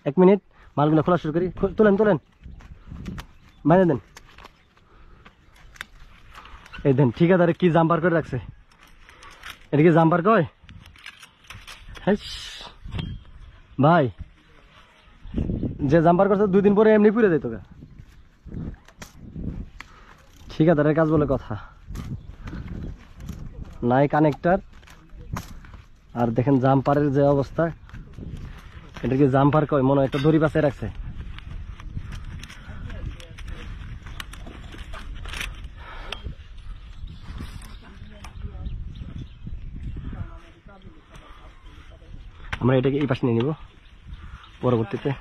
1 minute মালগুলো খোলা শুরু করি। তোলেন তোলেন, বাইরে দেন। এই দেন, ঠিকাদারে কি জাম্পার করে রাখছে, এটা কি জাম্পার কয়? ভাই যে জাম্পার করছে 2 দিন পরে এমনি পুড়ে যেত। ঠিকাদারের কাজ বলে কথা, নাই কানেক্টর। আর দেখেন জাম্পারের যে অবস্থা, এটা কি জাম্পার কয়? মনে হয় একটা দড়ি বাঁচিয়ে রাখছে। আমরা এটাকে এই পাশে নিয়ে নিব পরবর্তীতে।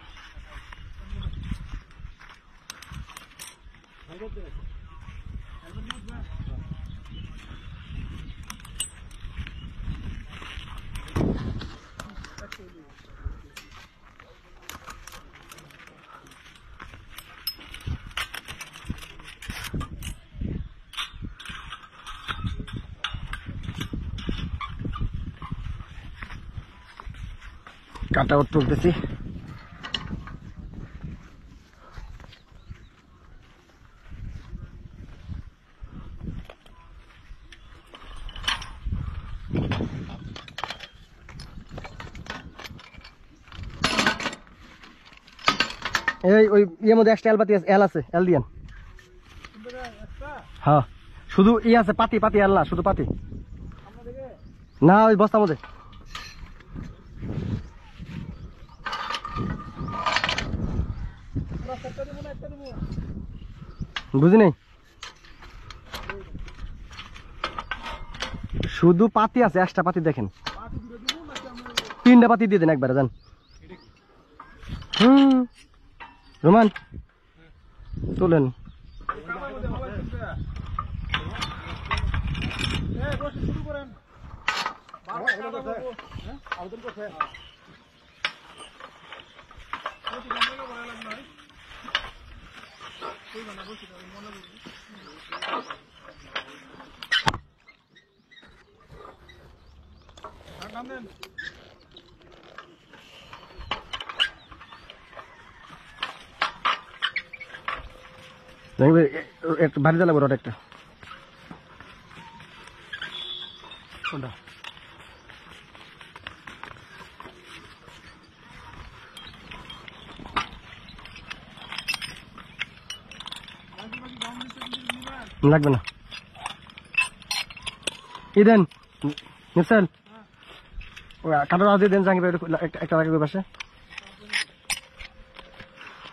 কাটা আউট তুলতেছি। এই ওই ইয়ের মধ্যে একটা এল পাতি আছে, এল আছে, এল দিয়েন। হ্যাঁ শুধু ই আছে, পাতি পাতি এল না, শুধু পাতি না, ওই বস্তার মধ্যে। বুঝি নাই, শুধু পাতি আছে, একটা পাতি দেখেন, 3টা পাতি দিয়ে দেন একবারে, যান। রোমান তোলেন। একটা বাড়ি জ্বালাবো, রড একটা লাগবে না। ই দেন মিসাইল, কাটার আজ দেন, জাঙ্গি একটা লাগে পাশে।